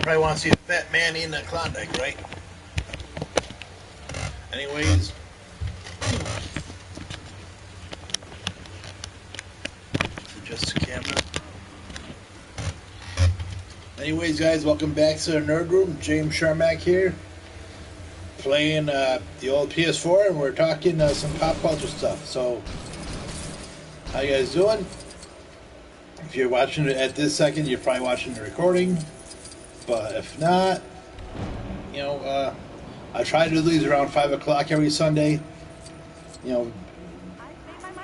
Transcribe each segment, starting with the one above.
Probably want to see a fat man eating a Klondike, right? Anyways, adjust the camera. Anyways, guys, welcome back to the Nerd Room. James Sharmack here, playing the old PS4, and we're talking some pop culture stuff. So, how you guys doing? If you're watching it at this second, you're probably watching the recording. But if not, you know, I try to do these around 5 o'clock every Sunday. You know,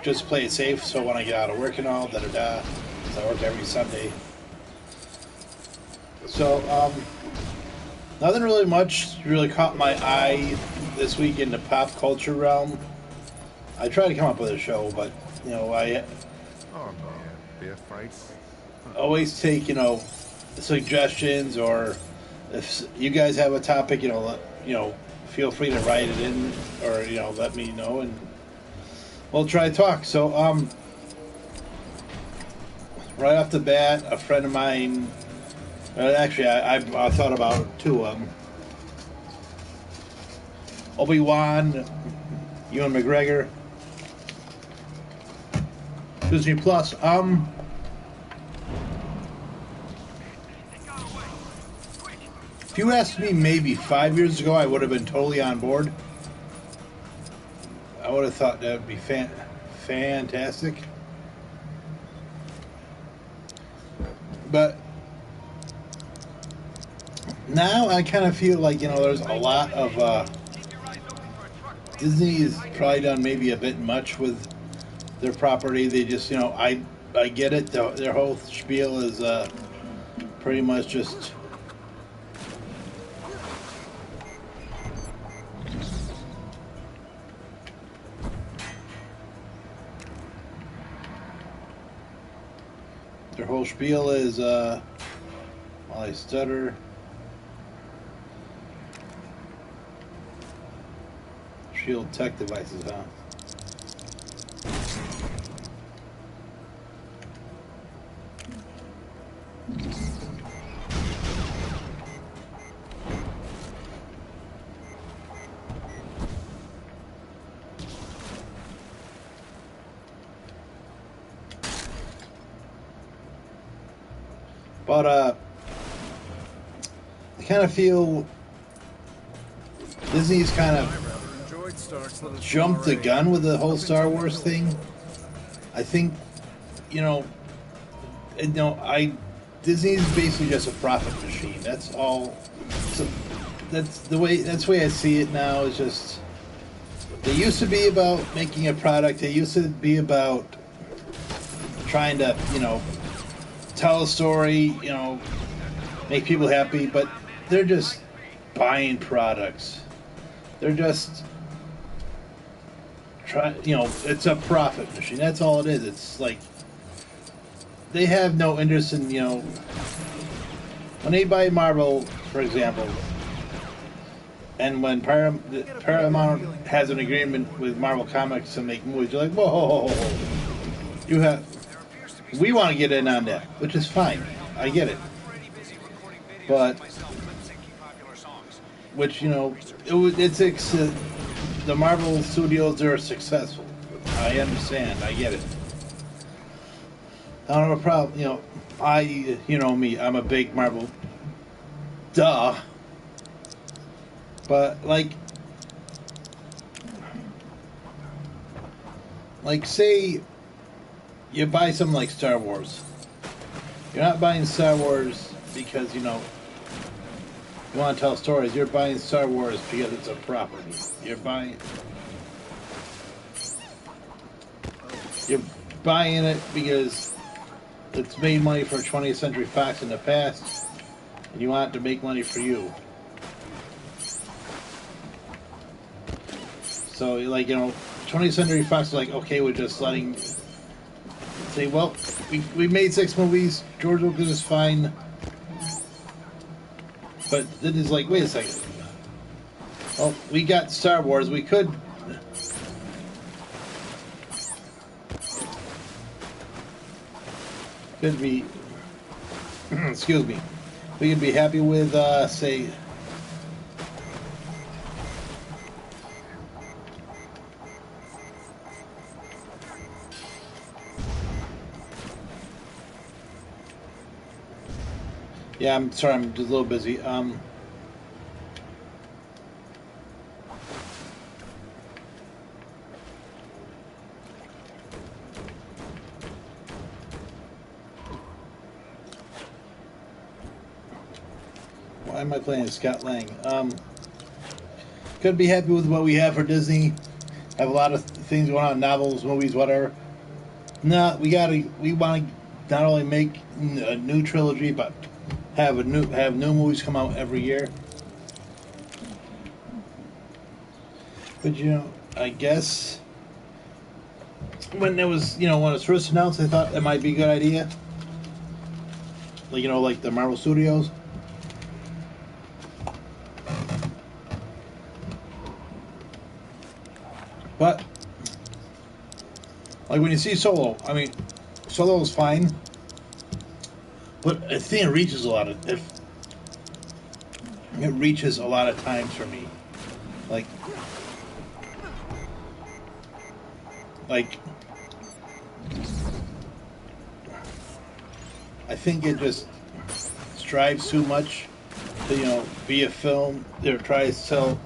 just play it safe so when I get out of work and all, da-da-da. So I work every Sunday. So, nothing really much really caught my eye this week in the pop culture realm. I try to come up with a show, but, you know, I beer fights. always take, you know, suggestions, or if you guys have a topic, you know, feel free to write it in, or, you know, let me know, and we'll try to talk. So, right off the bat, a friend of mine, actually, I thought about it too, Obi-Wan, Ewan McGregor, Disney Plus. If you asked me maybe 5 years ago, I would have been totally on board. I would have thought that would be fantastic. But now I kind of feel like, you know, there's a lot of Disney has probably done maybe a bit much with their property. They just, you know, I get it. Their whole spiel is pretty much just their whole spiel is while I stutter. Shield tech devices, huh? But I kind of feel Disney's kind of jumped the gun with the whole Star Wars thing. I think, you know, Disney's basically just a profit machine. That's all. So that's the way I see it now. Is just they used to be about making a product. They used to be about trying to, you know, tell a story, you know, make people happy, but they're just buying products. They're just you know, it's a profit machine. That's all it is. It's like they have no interest in, you know, when they buy Marvel, for example, and when Paramount has an agreement with Marvel Comics to make movies, you're like, whoa, we want to get in on that, which is fine. I get it. But, which, you know, the Marvel Studios are successful. I understand. I get it. I don't have a problem. You know, you know me, I'm a big Marvel. Duh. But, like, say you buy something like Star Wars. You're not buying Star Wars because, you know, you want to tell stories. You're buying Star Wars because it's a property. You're buying it because it's made money for 20th Century Fox in the past, and you want it to make money for you. So, like, you know, 20th Century Fox is like, okay, we're just say, well, we made 6 movies. George Lucas is fine. But then it's like, wait a second. Well, we got Star Wars. We could be excuse me. we can be happy with, say, yeah, I'm sorry, I'm just a little busy. Why am I playing Scott Lang? Could be happy with what we have for Disney. Have a lot of things going on, novels, movies, whatever. No, we want to not only make a new trilogy, but have new movies come out every year. But I guess when it was when it was first announced, I thought it might be a good idea. Like like the Marvel Studios. But like when you see Solo, I mean, Solo is fine, but I think it reaches a lot of times for me. Like I think it just strives too much to be a film that tries to tell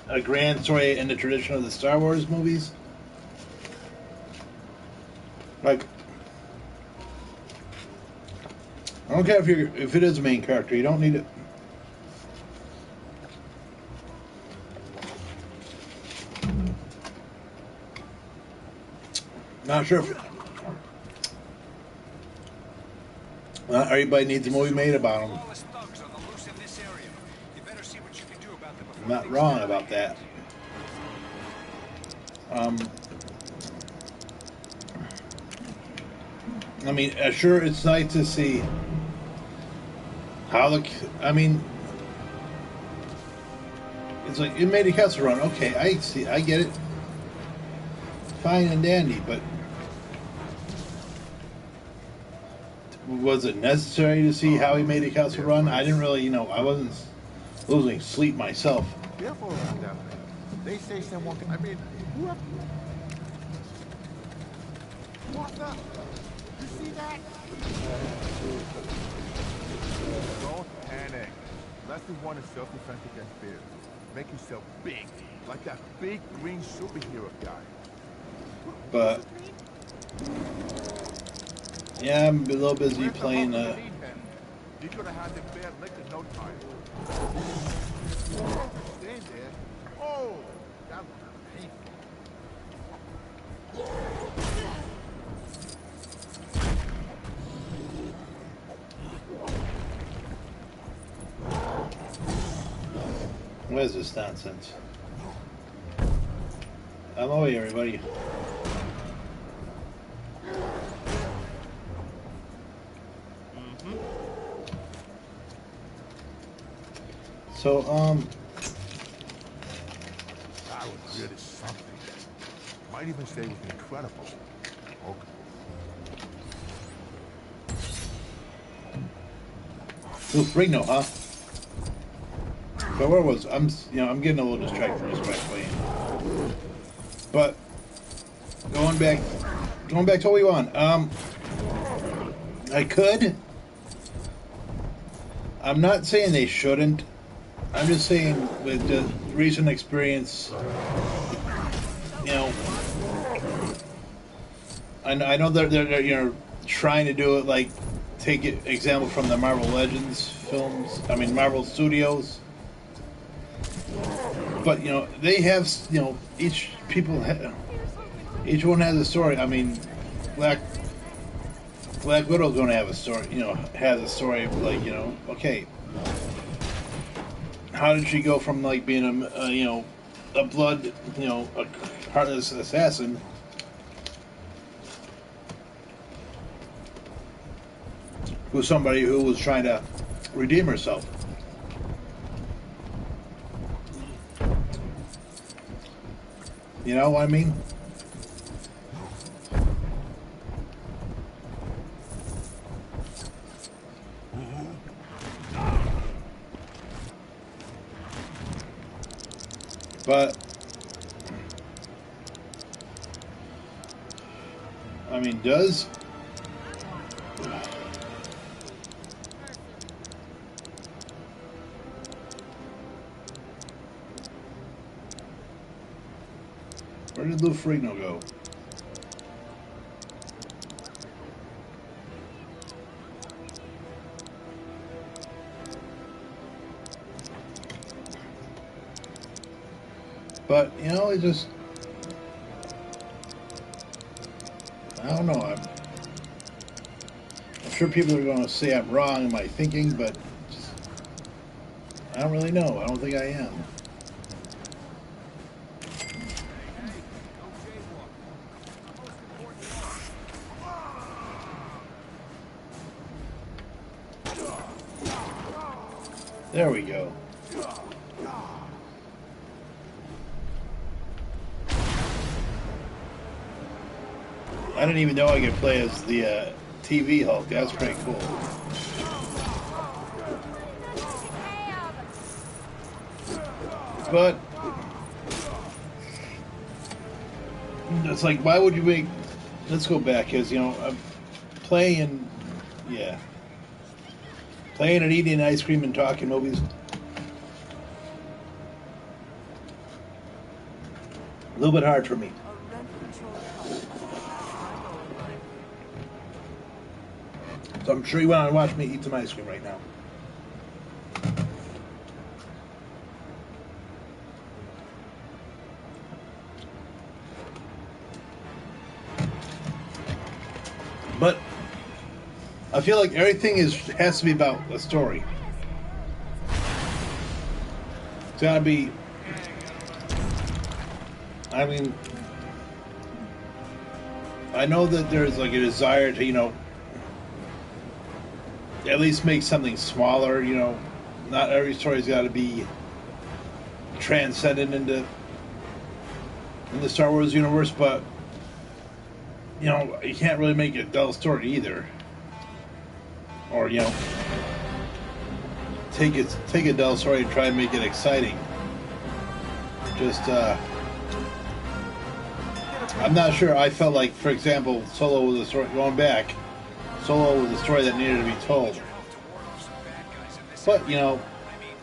a grand story in the tradition of the Star Wars movies. Like, I don't care if it is a main character, you don't need it. Not sure if not everybody needs a movie made about them. I'm not wrong about that. I mean, sure, it's nice to see how I mean, it's like it made a Kessel Run. Okay, I see, I get it. Fine and dandy, but was it necessary to see how he made a Kessel Run? I didn't really, I wasn't losing sleep myself. Careful around that thing. They say someone can. I mean, what the? You see that? Don't panic. Unless you want to self-defense against fear. Make yourself big, like that big green superhero guy. But yeah, I'm a little busy playing. You're gonna have the bear licked in no time. Stand there. Oh, that was painful. What is this nonsense? I'm away, everybody. So, That was really something. Might even say it was incredible. Okay. Ooh, Rigno, huh? But where was I'm getting a little distracted respectfully. But going back to Obi-Wan. I could. I'm not saying they shouldn't. I'm just saying with the recent experience, I know they're trying to do it like take it example from the Marvel Legends films. I mean Marvel Studios. But they have each one has a story. I mean, Black Widow's going to have a story. Has a story like okay, how did she go from like being a heartless assassin to somebody who was trying to redeem herself? You know what I mean? But I mean, does where did Lou Ferrigno go? But you know, it just I don't know. I'm sure people are going to say I'm wrong in my thinking, but just, I don't really know. I don't think I am. There we go. I didn't even know I could play as the TV Hulk. That's pretty cool. But it's like, why would you make? Let's go back, because you know, I'm playing, yeah, playing and eating ice cream and talking movies. A little bit hard for me. So I'm sure you want to watch me eat some ice cream right now. But I feel like everything has to be about a story. It's gotta be. I mean, I know that there's like a desire to, you know, at least make something smaller, you know. Not every story's got to be transcended in the Star Wars universe, but you know, you can't really make a dull story either. Or, you know, take a dull story and try and make it exciting. Just I'm not sure. I felt like, for example, Solo was a story going back. Solo was a story that needed to be told. But, you know,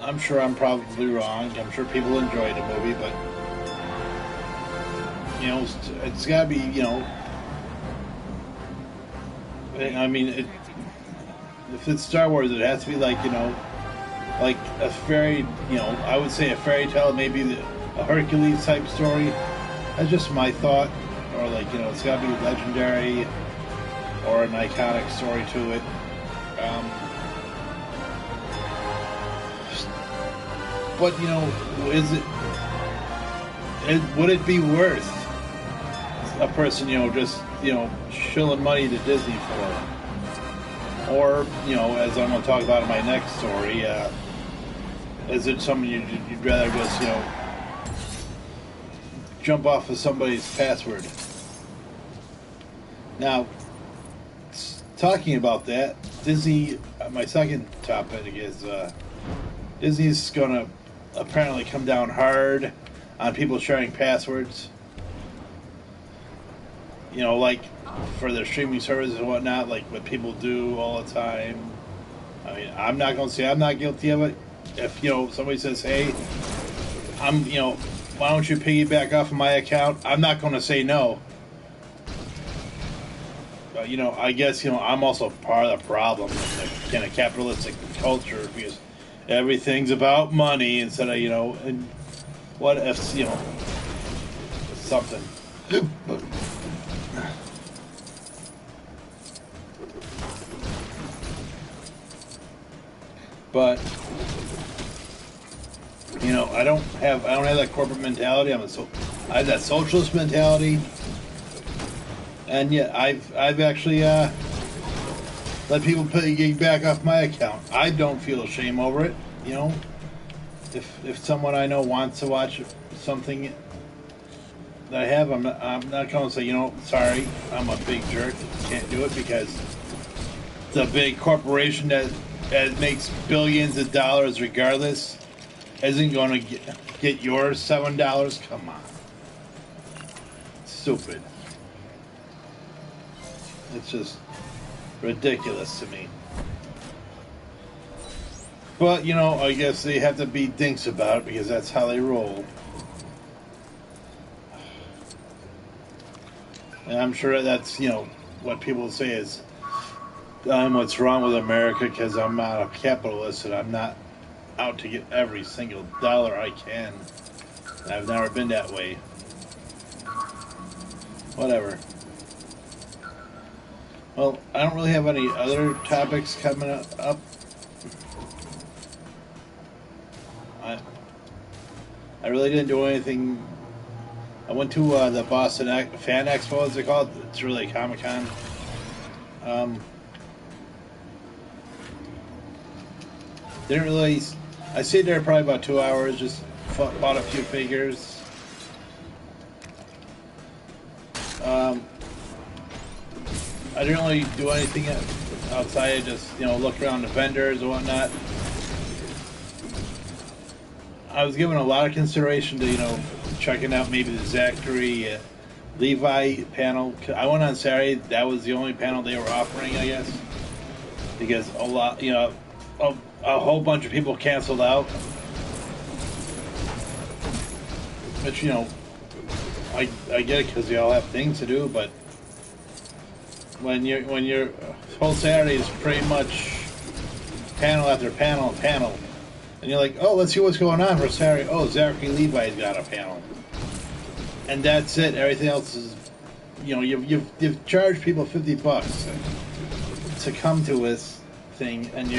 I'm sure I'm probably wrong. I'm sure people enjoyed the movie, but, you know, it's got to be, you know, I mean, if it's Star Wars, it has to be like, you know, like a fairy, you know, I would say a fairy tale, maybe a Hercules type story. That's just my thought. Or like, you know, it's got to be legendary or an iconic story to it. But, you know, would it be worth a person, you know, just, you know, shilling money to Disney for? Or, you know, as I'm going to talk about in my next story, is it something you'd rather just, you know, jump off of somebody's password? Now, talking about that, Disney, my second topic is Disney's going to apparently come down hard on people sharing passwords. You know, like for their streaming services and whatnot, like what people do all the time. I mean, I'm not going to say I'm not guilty of it. If, you know, somebody says, hey, you know, why don't you piggyback off of my account? I'm not going to say no. But, you know, I guess, you know, I'm also part of the problem in the kind of capitalistic culture, because everything's about money instead of, you know, and what if, you know, something. But, you know, I don't have that corporate mentality. I have that socialist mentality, and yet I've actually let people piggyback off my account. I don't feel shame over it. You know, if someone I know wants to watch something that I have, I'm not going to say, you know, sorry, I'm a big jerk, can't do it, because it's a big corporation that makes billions of dollars regardless. isn't going to get yours $7. Come on. Stupid. It's just ridiculous to me. But, you know, I guess they have to be dinks about it because that's how they roll. And I'm sure that's, you know, what people say is what's wrong with America because I'm not a capitalist and I'm not out to get every single dollar I can. I've never been that way. Whatever. Well, I don't really have any other topics coming up. I really didn't do anything. I went to the Boston Fan Expo, as they call it. It's really a Comic-Con. Didn't really... I stayed there probably about 2 hours, just bought a few figures. I didn't really do anything outside. I just, you know, looked around the vendors and whatnot. I was given a lot of consideration to, you know, checking out maybe the Zachary Levi panel. I went on Saturday. That was the only panel they were offering, I guess, because a lot, you know, a whole bunch of people canceled out. Which, you know, I get it because they all have things to do, but when your whole Saturday is pretty much panel after panel, and you're like, oh, let's see what's going on for Saturday. Oh, Zachary Levi's got a panel, and that's it. Everything else is, you know, you've charged people $50 to come to this thing, and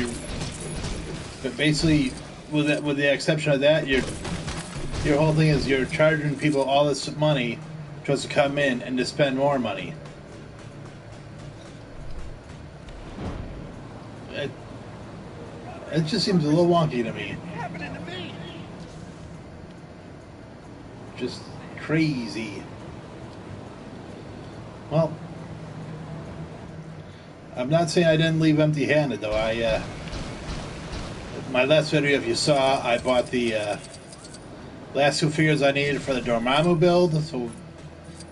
but basically, with the exception of that, your whole thing is you're charging people all this money just to come in and to spend more money. It just seems a little wonky to me. Just crazy. Well, I'm not saying I didn't leave empty-handed, though. My last video, if you saw, I bought the last two figures I needed for the Dormammu build, so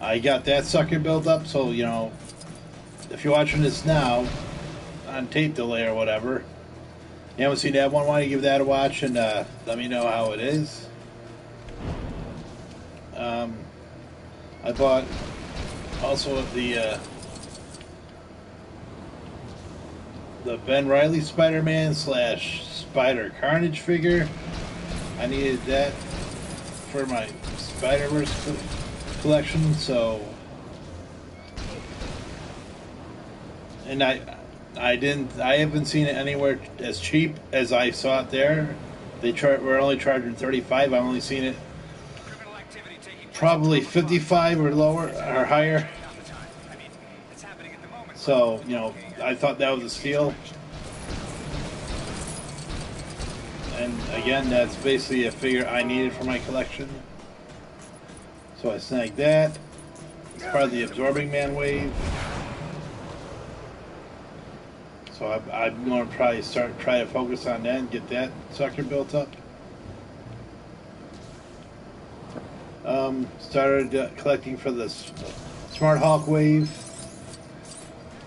I got that sucker built up. So, you know, if you're watching this now on tape delay or whatever, you haven't seen that one, why don't you give that a watch and let me know how it is. I bought also the Ben Reilly Spider-Man / Spider Carnage figure. I needed that for my Spider-Verse collection, so, and I haven't seen it anywhere as cheap as I saw it there. We're only charging $35. I've only seen it probably $55 or lower or higher. So, you know, I thought that was a steal. And again, that's basically a figure I needed for my collection. So I snagged that. It's part of the Absorbing Man wave. So I'm going to probably try to focus on that and get that sucker built up. Started collecting for the Smart Hulk wave.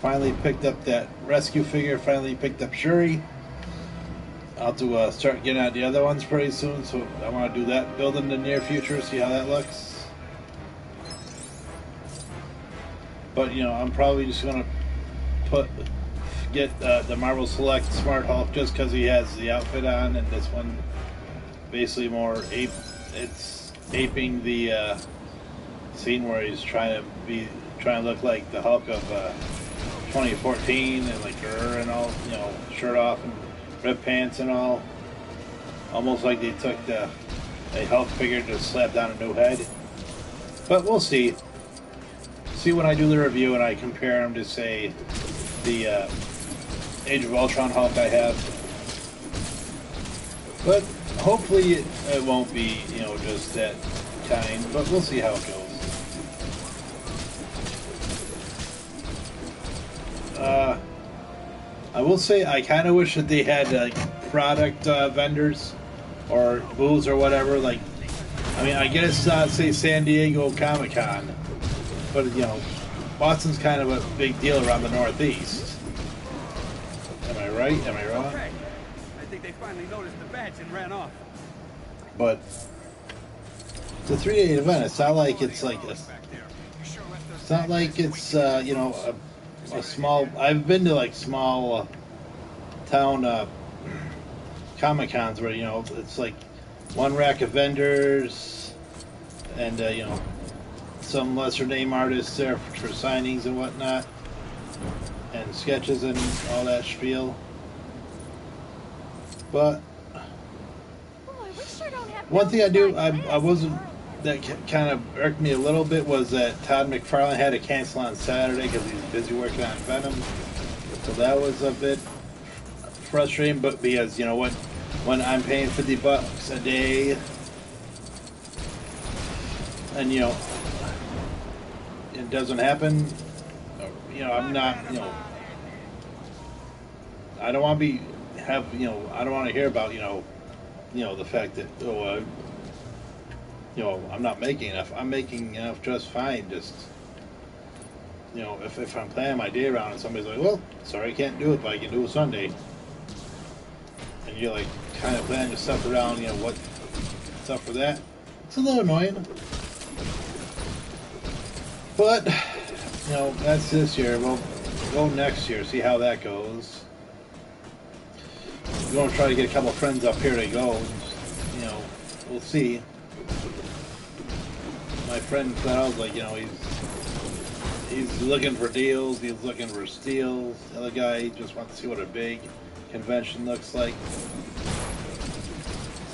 Finally picked up that rescue figure. Finally picked up Shuri. I'll have to start getting out the other ones pretty soon, so I want to do that build in the near future, see how that looks. But, you know, I'm probably just going to get the Marvel Select Smart Hulk just because he has the outfit on, and this one basically more aping the scene where he's trying to look like the Hulk of 2014 and like and all, you know, shirt off and ripped pants and all, almost like they took a Hulk figure to slap down a new head. But we'll see when I do the review and I compare them to, say, the Age of Ultron Hulk I have. But hopefully it won't be, you know, just that kind, but we'll see how it goes. I will say I kind of wish that they had product vendors or booths or whatever. Like, I mean, I guess say San Diego Comic-Con, but you know, Boston's kind of a big deal around the Northeast. Am I right? Am I wrong? Okay. I think they finally noticed the badge and ran off. But it's a 3-day event. It's not like it's like it's not like it's you know, a small. I've been to like small town Comic Cons where, you know, it's like one rack of vendors and you know, some lesser name artists there for signings and whatnot, and sketches and all that spiel. But one thing I wasn't, that kind of irked me a little bit, was that Todd McFarlane had to cancel on Saturday because he's busy working on Venom. So that was a bit frustrating, but because, you know, when I'm paying $50 a day, and you know, it doesn't happen, you know, I'm not, you know, I don't want to be you know, I don't want to hear about, you know, the fact that, oh, you know, I'm not making enough. I'm making enough just fine. Just, you know, if I'm planning my day around and somebody's like, well, sorry, I can't do it, but I can do it Sunday, and you're like kind of planning your stuff around, you know, what stuff for that. It's a little annoying, but you know, that's this year. We'll go next year, see how that goes. We're going to try to get a couple of friends up here to go. You know, we'll see. My friend Cloud's like, you know, he's looking for deals. He's looking for steals. The other guy just wants to see what a big convention looks like.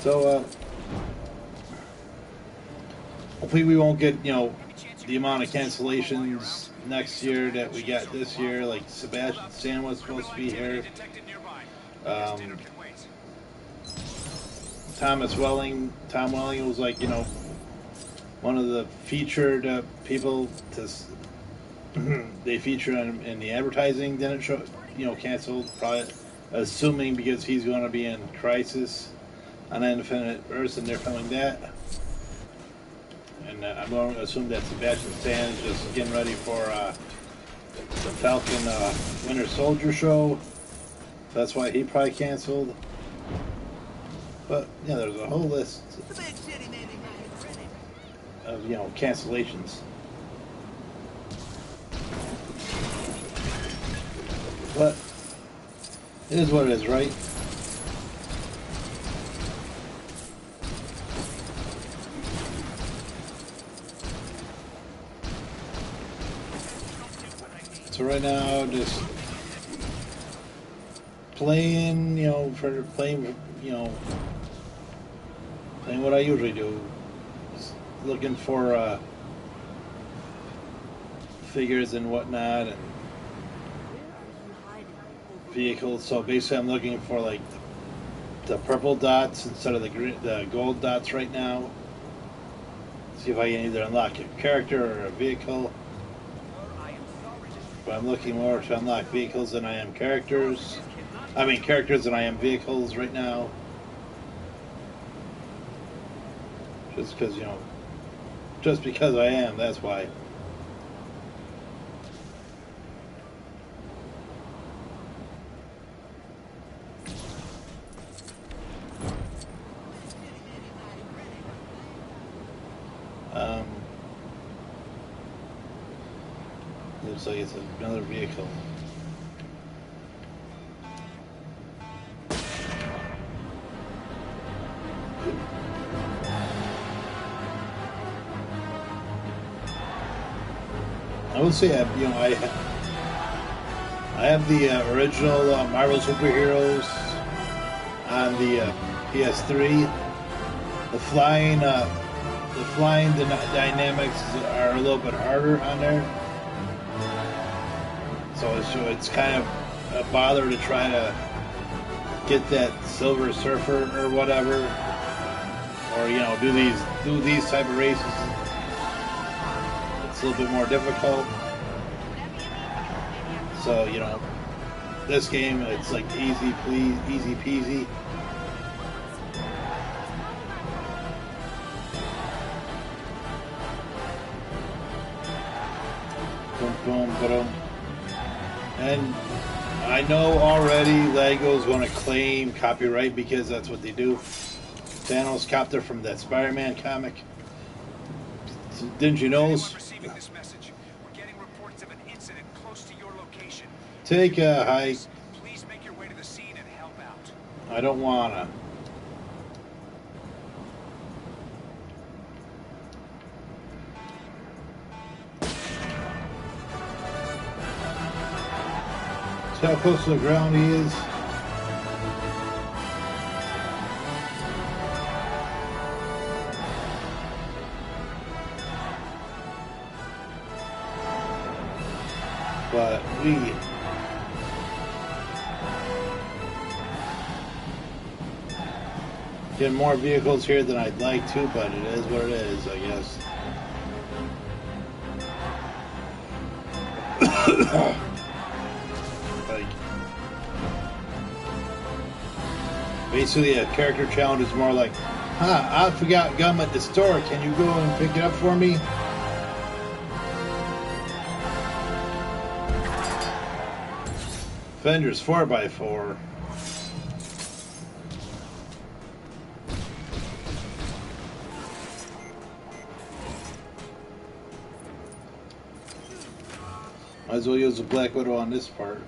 So hopefully we won't get, you know, the amount of cancellations next year that we got this year. Like Sebastian Stan was supposed to be here. Tom Welling was like, you know, one of the featured people to they featured in the advertising. Didn't show, you know, canceled, probably assuming because he's going to be in Crisis on Infinite Earths and they're filming that. And I'm going to assume that Sebastian Stan is just getting ready for the Falcon Winter Soldier show. That's why he probably canceled. But yeah, there's a whole list of, you know, cancellations. But it is what it is, right? So right now, just playing, you know, playing what I usually do. Just looking for figures and whatnot and vehicles. So basically, I'm looking for like the purple dots instead of the gold dots right now. See if I can either unlock a character or a vehicle. But I'm looking more to unlock vehicles than I am characters. I mean characters than I am vehicles right now. Just because, you know, just because I am, that's why. Looks like it's another vehicle. I would say, you know, I have the original Marvel superheroes on the PS3. The flying dynamics are a little bit harder on there. So it's kind of a bother to try to get that Silver Surfer or whatever, or, you know, do these type of races. It's a little bit more difficult. So, you know, this game, it's like easy peasy. Boom, boom. And I know already Lego's going to claim copyright because that's what they do. Thanos copped it from that Spider-Man comic. Didn't you know? Receiving this message. We're getting reports of an incident close to your location. Take a hike. Please make your way to the scene and help out. I don't wanna. See how close to the ground he is? But we get more vehicles here than I'd like to, but it is what it is, I guess. Like, basically a character challenge is more like, I forgot gum at the store, can you go and pick it up for me? Avengers 4x4. Might as well use the Black Widow on this part.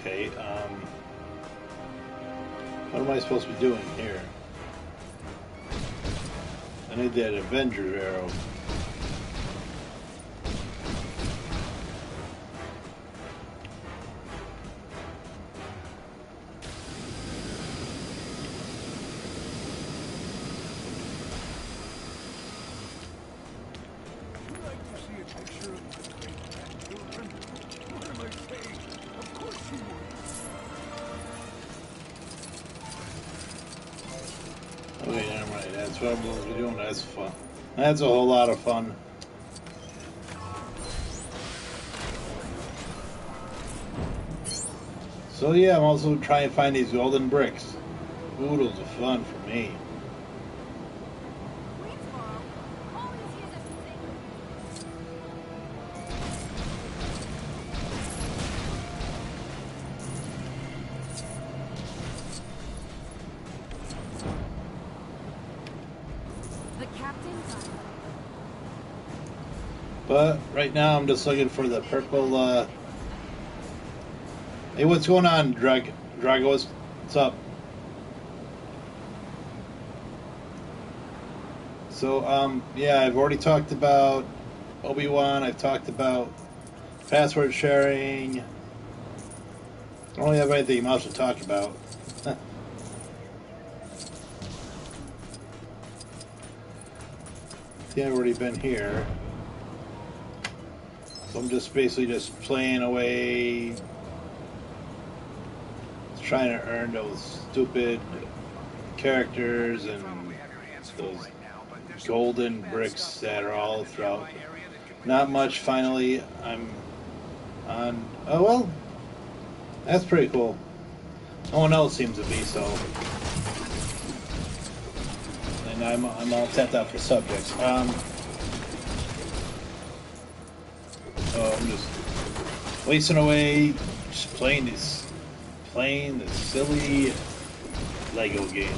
Okay, what am I supposed to be doing here? I need that Avengers arrow. Okay, never mind. That's what I'm supposed to be doing. That's fun. That's a whole lot of fun. So yeah, I'm also trying to find these golden bricks. Oodles of fun for me. But right now I'm just looking for the purple, Hey, what's going on, Drago? What's up? So, yeah, I've already talked about Obi-Wan. I've talked about password sharing. I don't really have anything else to talk about. I think I've already been here. So I'm just basically just playing away, trying to earn those stupid characters and those golden bricks that are all throughout. Not much. Finally, I'm on. Oh well, that's pretty cool. No one else seems to be so. And I'm all tapped out for subjects. So I'm just wasting away, just playing this silly Lego game,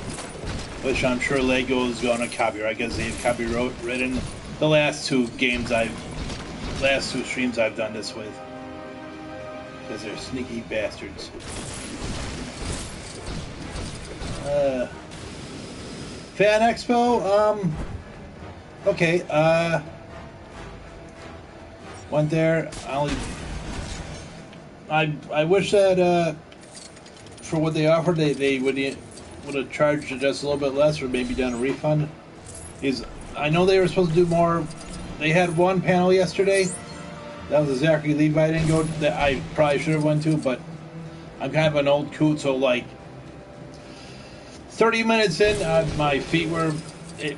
which I'm sure Lego is going to copyright because they've copywritten the last two streams I've done this with, because they're sneaky bastards. Fan Expo, okay, went there. I wish that for what they offered, they would have charged just a little bit less, or maybe done a refund. I know they were supposed to do more. They had one panel yesterday. That was a Zachary Levi. I didn't go. That I probably should have went to, but I'm kind of an old coot, so like 30 minutes in, my feet were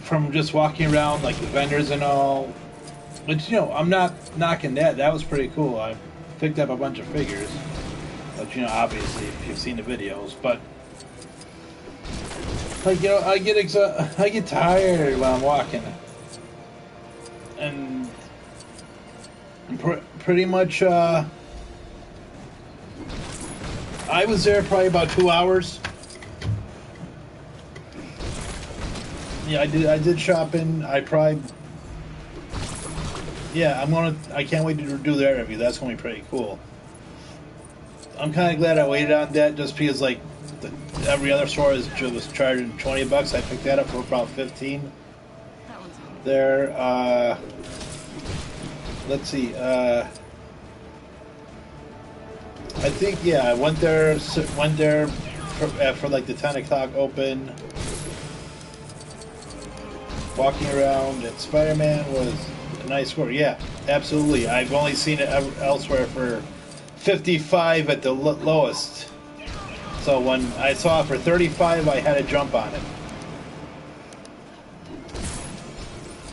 from just walking around like the vendors and all. But you know, I'm not knocking that. That was pretty cool. I picked up a bunch of figures. But you know, obviously, if you've seen the videos, but like you know, I get tired when I'm walking, and pretty much I was there probably about 2 hours. Yeah, I did shopping. I can't wait to do their review. That's gonna be pretty cool. I'm kind of glad I waited on that, just because like every other store was charging $20. I picked that up for about 15. There, let's see. I think I went there for like the 10 o'clock open. Walking around, and Spider-Man was a nice score. Yeah, absolutely. I've only seen it elsewhere for 55 at the lowest. So when I saw it for 35, I had to jump on it.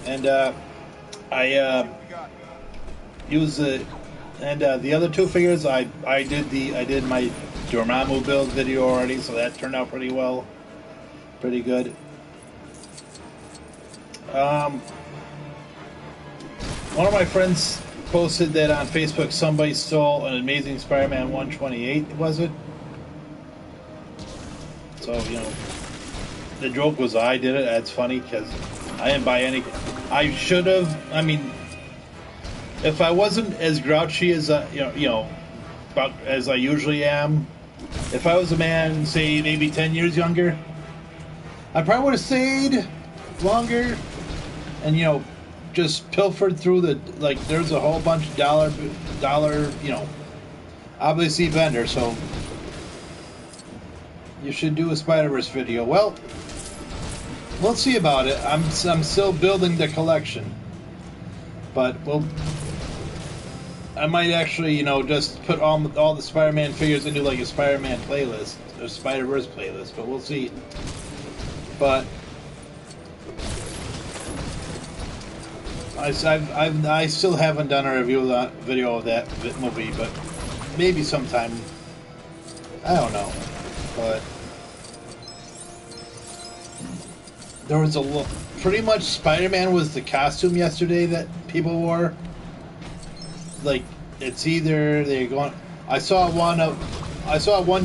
And I used it. And the other two figures, I did my Dormammu build video already, so that turned out pretty well, pretty good. One of my friends posted that on Facebook somebody stole an Amazing Spider-Man 128, was it? So, you know, the joke was I did it. That's funny because I didn't buy any. I should have. I mean, if I wasn't as grouchy as about as I usually am, if I was a man, say maybe 10 years younger, I probably would have stayed longer and just pilfered through the there's a whole bunch of dollar obviously vendor, so you should do a Spider-Verse video. Well, we'll see about it. I'm still building the collection, but I might actually just put all the Spider-Man figures into like a Spider-Man playlist or Spider-Verse playlist, but we'll see. But I still haven't done a video of that movie, but maybe sometime. I don't know, but there was pretty much Spider-Man was the costume yesterday that people wore. Like it's either they're going. I saw one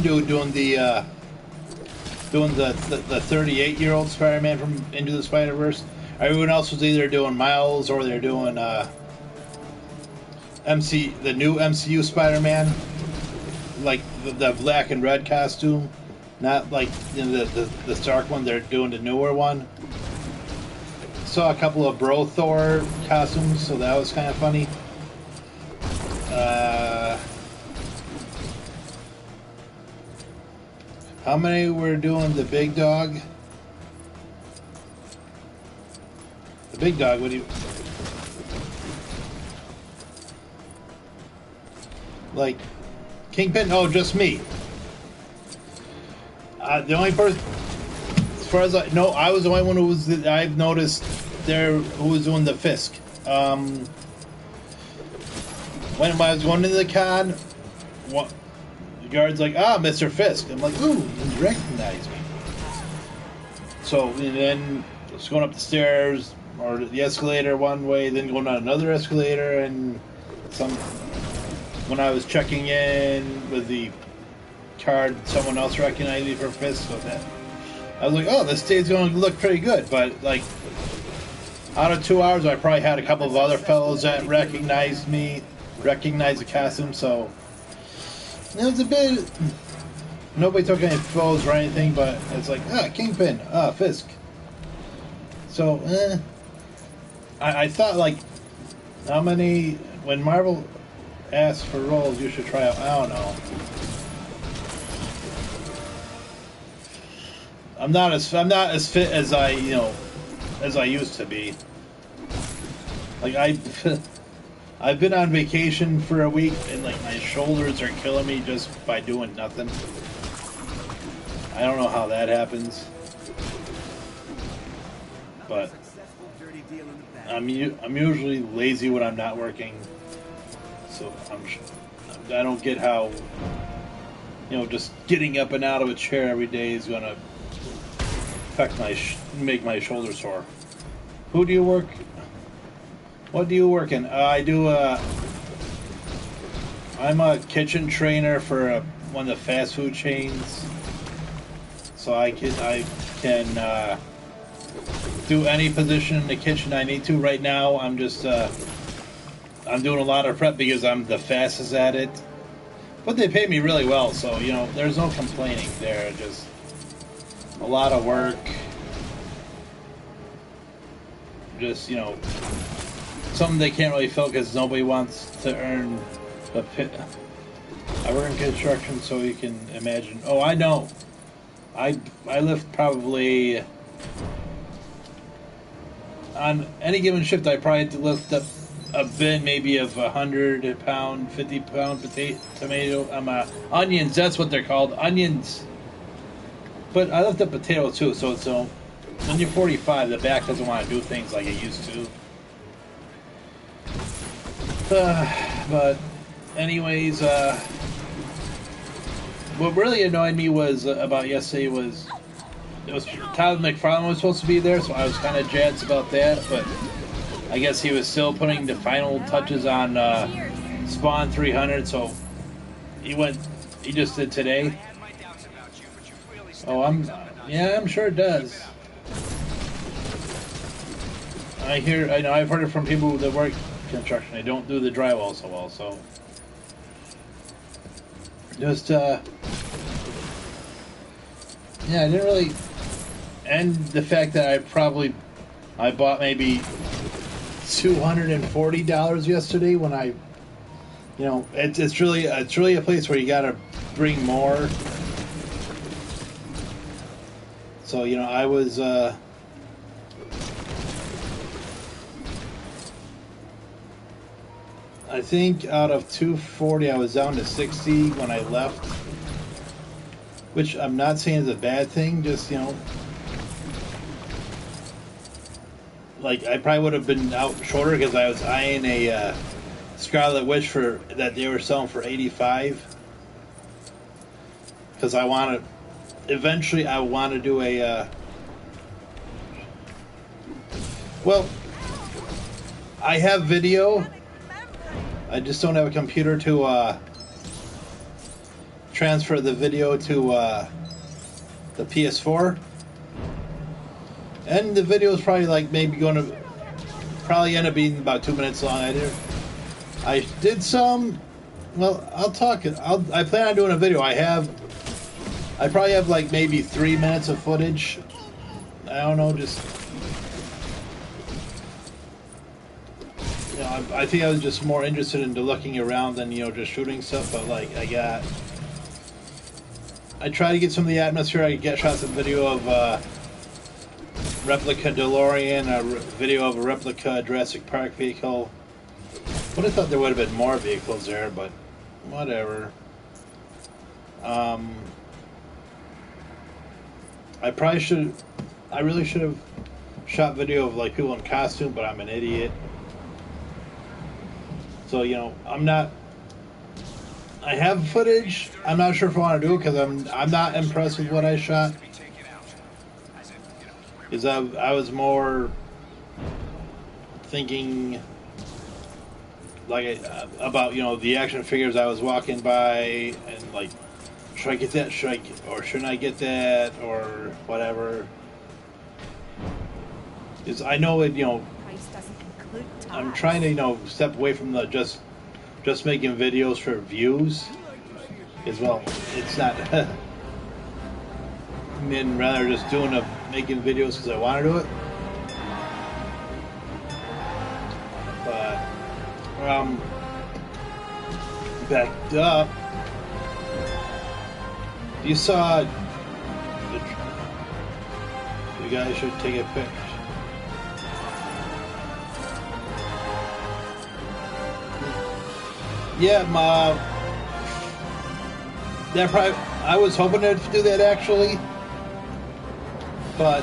dude doing the 38-year-old Spider-Man from Into the Spider-Verse. Everyone else was either doing Miles or they're doing the new MCU Spider-Man, like the black and red costume, not like the Stark one. They're doing the newer one. Saw a couple of Bro Thor costumes, so that was kind of funny. How many were doing the big dog? The big dog, what do you... Like, Kingpin? Oh, just me. The only person... As far as I know, I was the only one who was... I've noticed there who was doing the Fisk. When I was going into the con, the guard's like, Mr. Fisk. I'm like, ooh, he recognized me. So, and then just going up the stairs, or the escalator one way, then going on another escalator, and when I was checking in with the card, someone else recognized me for Fisk, so that I was like, oh, this day's going to look pretty good, but like, out of 2 hours, I probably had a couple of other fellows that recognized the costume, so it was a bit... Nobody took any photos or anything, but it's like, Kingpin, Fisk. So, I thought, like, how many... When Marvel asks for roles, you should try out... I don't know. I'm not as fit as I used to be. Like, I've been on vacation for a week, and like my shoulders are killing me just by doing nothing. I don't know how that happens. but Successful dirty deal in the back. I'm usually lazy when I'm not working, so I don't get how, you know, just getting up and out of a chair every day is gonna affect make my shoulder sore. Who do you work? What do you work in? I do. I'm a kitchen trainer for one of the fast food chains, so I can do any position in the kitchen I need to. Right now, I'm just I'm doing a lot of prep because I'm the fastest at it. But they pay me really well, so you know there's no complaining there. Just a lot of work. Just, you know, something they can't really fill because nobody wants to earn a pit. I work in construction, so you can imagine. Oh, I know. I lift probably on any given shift. I probably have to lift up a bin, maybe of 100-pound, 50-pound tomato, onions. That's what they're called, onions. But I lift up potatoes too. So when you're 45, the back doesn't want to do things like it used to. But anyways, what really annoyed me was about yesterday was Tyler McFarlane was supposed to be there, so I was kind of jazzed about that. But I guess he was still putting the final touches on Spawn 300, so he just did today. Oh, I'm sure it does. I know I've heard it from people that work construction. They don't do the drywall so well, so just yeah, I didn't really. And the fact that I bought maybe $240 yesterday when you know, it's really a place where you gotta bring more. So you know, I was I think out of 240, I was down to 60 when I left, which I'm not saying is a bad thing. Just, you know, like I probably would have been out shorter because I was eyeing a Scarlet Witch that they were selling for 85. Because eventually I want to do a well, I have video. I just don't have a computer to transfer the video to the PS4. And the video is probably like maybe end up being about 2 minutes long. I did some. Well, I'll talk. I plan on doing a video. I probably have like maybe 3 minutes of footage. I don't know, just. You know, I think I was just more interested in looking around than, you know, just shooting stuff. But like I try to get some of the atmosphere. I get shots of video of replica DeLorean, a video of a replica Jurassic Park vehicle. Would have thought there would have been more vehicles there, but whatever. I really should have shot video of like people in costume, but I'm an idiot. So, you know, I have footage. I'm not sure if I want to do it because I'm not impressed with what I shot. Because I was more thinking like about, you know, the action figures I was walking by and like, should I get that? Or shouldn't I get that? Or whatever. Because I know it, you know. I'm trying to, you know, step away from the just making videos for views as well. It's not. And rather just making videos because I want to do it. But backed up. You saw. You guys should take a picture. Yeah, I was hoping to do that actually, but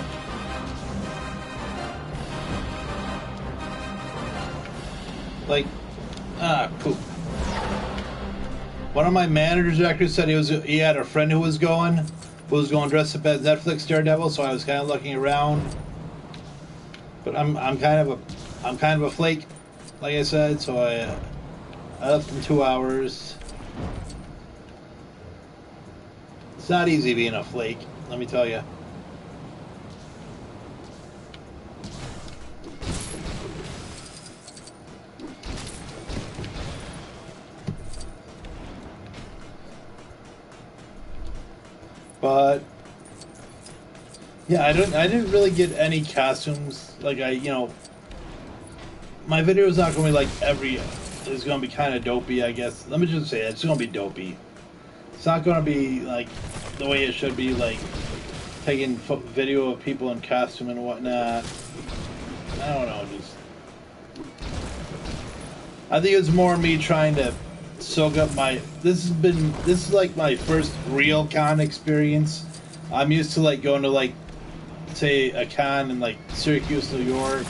Like, poop. One of my managers actually said he had a friend who was going dressed up as Netflix Daredevil, so I was kind of looking around. But I'm kind of a flake, like I said, so I left in 2 hours. It's not easy being a flake, let me tell you. But yeah, I didn't really get any costumes. Like my video is not going to be like it's going to be kind of dopey, I guess. Let me just say it's going to be dopey. It's not going to be like the way it should be, like taking video of people in costume and whatnot. I don't know, I think it's more me trying to soak up this is like my first real con experience. I'm used to like going to like, say, a con in like Syracuse, New York.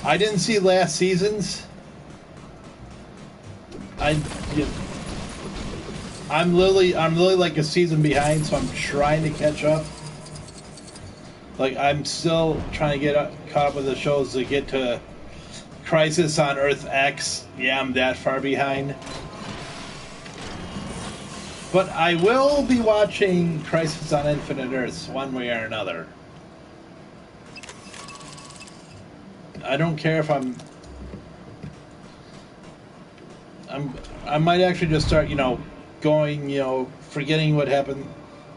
I didn't see last season's. I'm literally like a season behind, so I'm trying to catch up. Like, I'm still trying to get caught up with the shows to get to Crisis on Earth X. Yeah, I'm that far behind. But I will be watching Crisis on Infinite Earths one way or another. I don't care if I might actually just start, going, forgetting what happened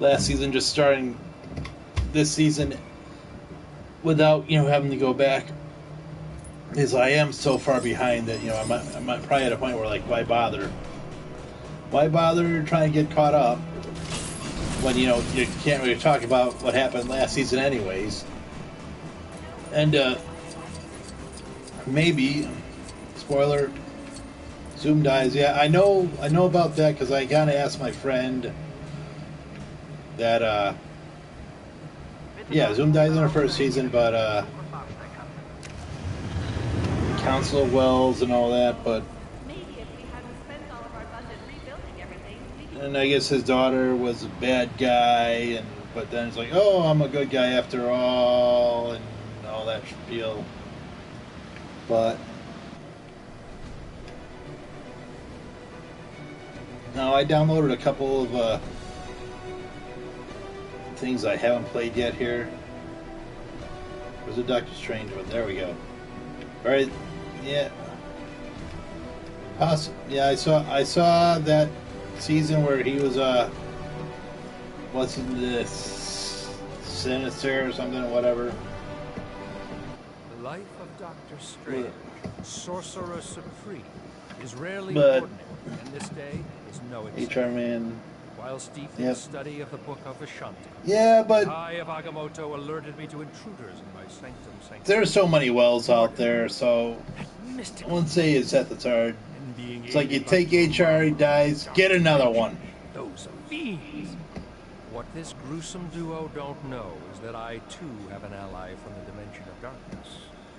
last season, just starting this season without, having to go back. Because I am so far behind that, I'm probably at a point where, like, why bother? Why bother trying to get caught up when, you can't really talk about what happened last season anyways? And, maybe, spoiler, Zoom dies. Yeah, I know about that because I kind of asked my friend that, yeah, Zoom dies in her first season, but, Council of Wells and all that, but, and I guess his daughter was a bad guy, but then it's like, oh, I'm a good guy after all, and all that spiel. But no, I downloaded a couple of things I haven't played yet here. Where's the Doctor Strange one? There we go. All right, yeah. Yeah, I saw that season where he was what's this, Sinister or something or whatever. The life of Doctor Strange, Sorcerer Supreme, is rarely But ordinary, and this day is no HR exception. Man. While steeped in study of the Book of Ashanti, Yeah, but the Eye of Agamotto alerted me to intruders in my sanctum sanctum. there's so many wells out there, so I wouldn't say it's at the hard. It's like you take HR, he dies, get another one. Those fiends. What this gruesome duo don't know is that I too have an ally from the dimension of darkness.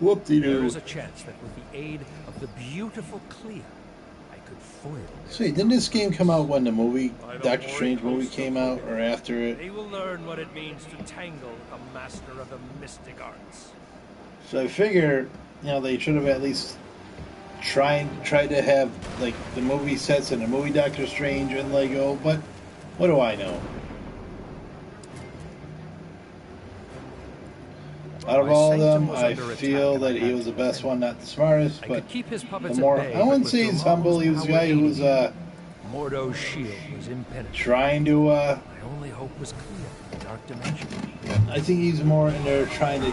Whoop-de-doo. There is a chance that with the aid of the beautiful Clea, I could foil them. So didn't this game come out when the movie, Doctor Strange movie came out, or after it? They will learn what it means to tangle with a master of the mystic arts. So I figure, they should have at least tried to have like the movie sets and the movie Doctor Strange and Lego, but what do I know? Out of all of them, I feel that he was the best one, not the smartest, but the more, I wouldn't say he's humble, he was a guy who was Mordo's shield was impenetrable. trying to, My only hope was clear, the dark dimension. I think he's more in there trying to,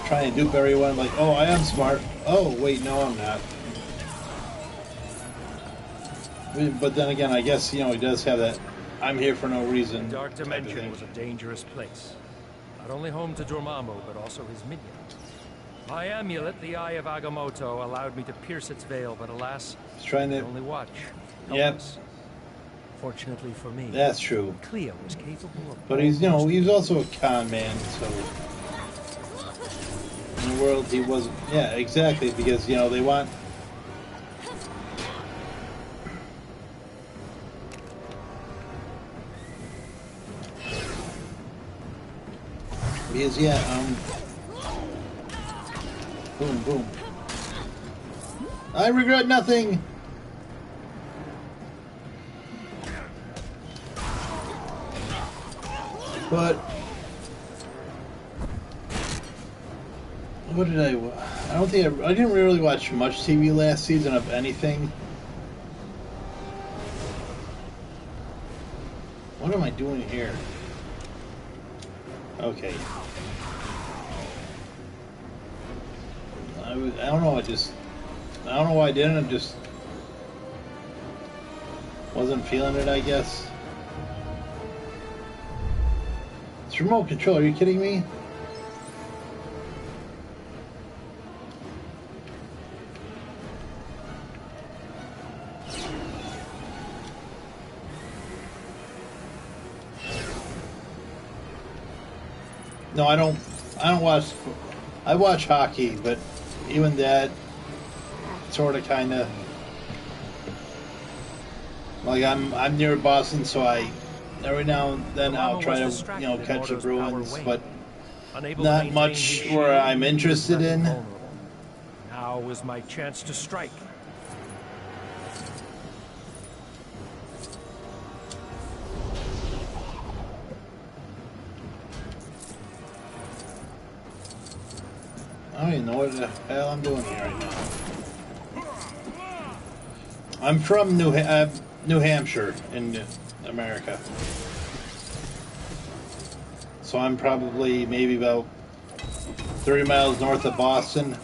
trying to dupe everyone, like, oh, I am smart. Oh, wait, no, I'm not. But then again, I guess, he does have that I'm here for no reason The dark type of dimension thing. was a dangerous place. Not only home to Dormammu, but also his minion. My amulet, the Eye of Agamotto, allowed me to pierce its veil, but alas, He's trying I to, only watch. Yep. Helpless. Fortunately for me, That's true. Clea was capable of. But he's, you know, he's also a con man, so in the world he wasn't. Yeah, exactly, because you know they want. Because yeah, boom, boom. I regret nothing. But what did I don't think I didn't really watch much TV last season of anything. What am I doing here? Okay. I don't know. I don't know why I didn't. I just wasn't feeling it, I guess. It's remote control. Are you kidding me? No, I don't watch. I watch hockey, but even that, sort of, kind of. Like I'm near Boston, so I every now and then I'll try to catch the Bruins, but not much where I'm interested in. Now is my chance to strike. I don't even know what the hell I'm doing here right now. I'm from New Hampshire in America. So I'm probably maybe about 30 miles north of Boston.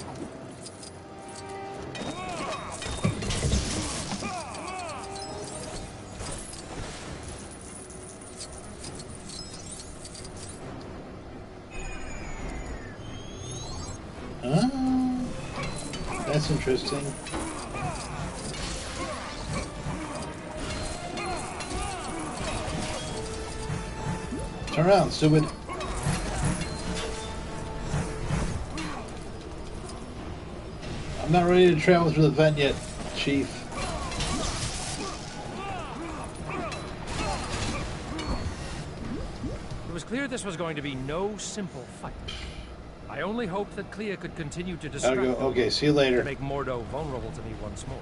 That's interesting. Turn around, stupid. I'm not ready to travel through the vent yet, Chief. It was clear this was going to be no simple fight. I only hoped that Clea could continue to distract Gotta go. Okay, see you later. to make Mordo vulnerable to me once more.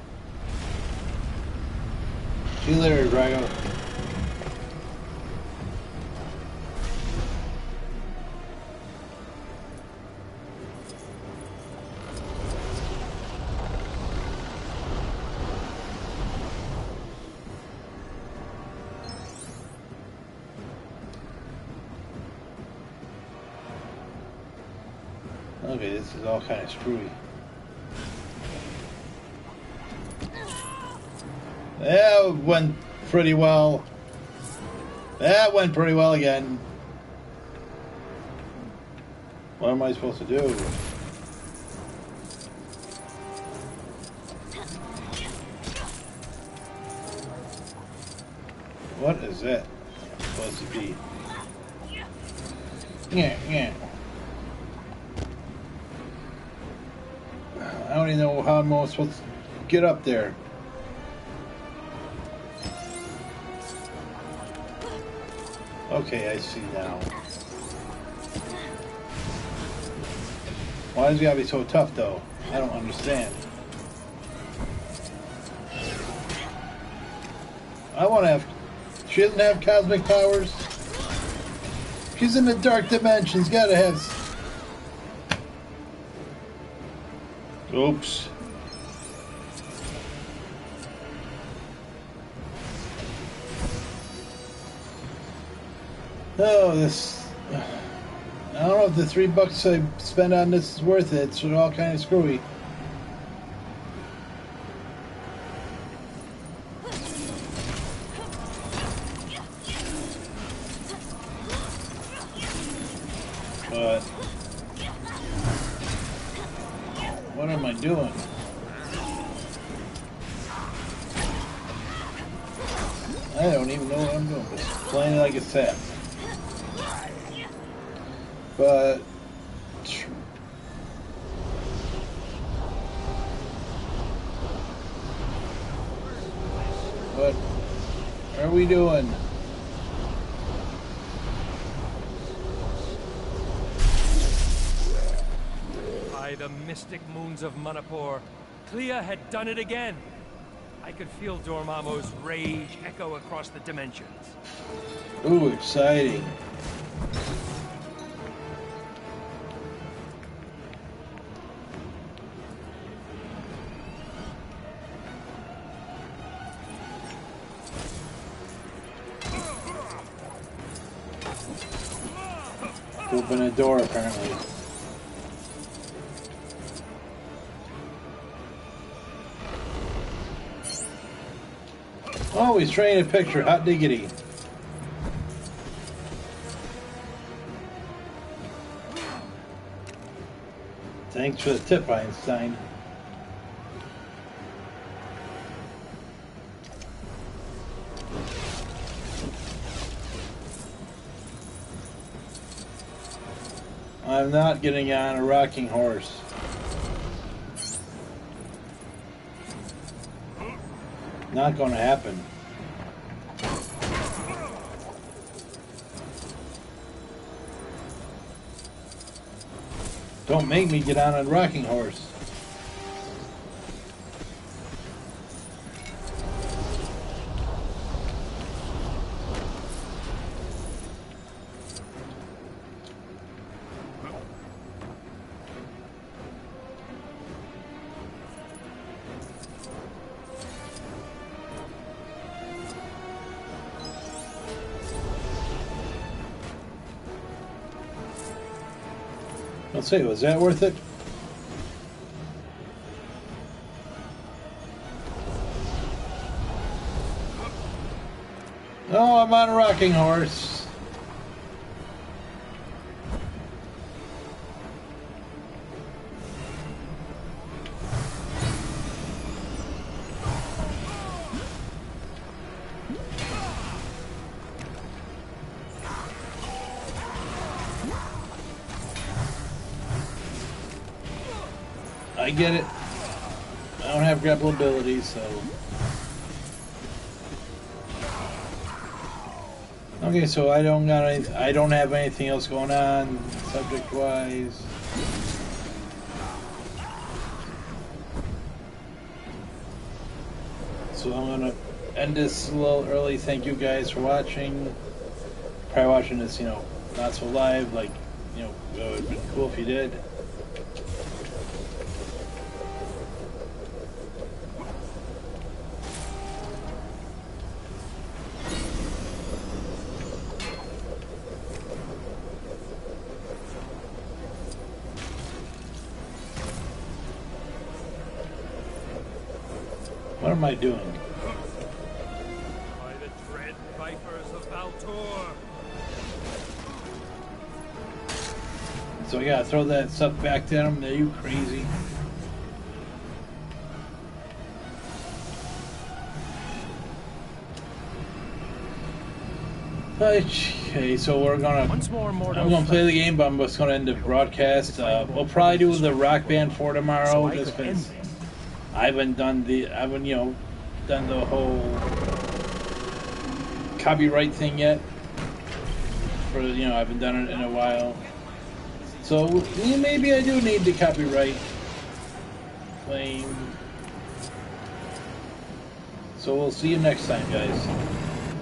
See you later, Drago. Okay, this is all kind of screwy. That went pretty well. That went pretty well again. What am I supposed to do? What is that supposed to be? Yeah. I don't even know how I'm supposed to get up there. Okay, I see now. Why does it gotta be so tough, though? I don't understand. I want to have... She doesn't have cosmic powers. She's in the dark dimensions. Gotta have... Oops. Oh, this... I don't know if the $3 I spent on this is worth it. It's all kind of screwy. But... what am I doing? I don't even know what I'm doing, but playing like a sap. But what are we doing? By the mystic moons of Manipur, Clea had done it again. I could feel Dormammu's rage echo across the dimensions. Ooh, exciting. Open a door, apparently. Oh, he's trying a picture. Hot diggity. Thanks for the tip, Einstein. I'm not getting on a rocking horse. Not going to happen. Don't make me get on a rocking horse. Let's see, was that worth it? Oh, I'm on a rocking horse. I get it. I don't have grapple abilities, so. Okay, so I don't have anything else going on subject-wise. So I'm gonna end this a little early. Thank you guys for watching. Probably watching this, not so live. Like, it would have been cool if you did. What am I doing? By the dread vipers of Valtor. So I gotta throw that stuff back to them? Are you crazy? Okay, so we're gonna. Once more, I'm gonna play the game, but I'm just gonna end the broadcast. We'll probably do the Rock Band 4 tomorrow, just because I haven't done the whole copyright thing yet. I haven't done it in a while. So maybe I do need the copyright claim. So we'll see you next time, guys.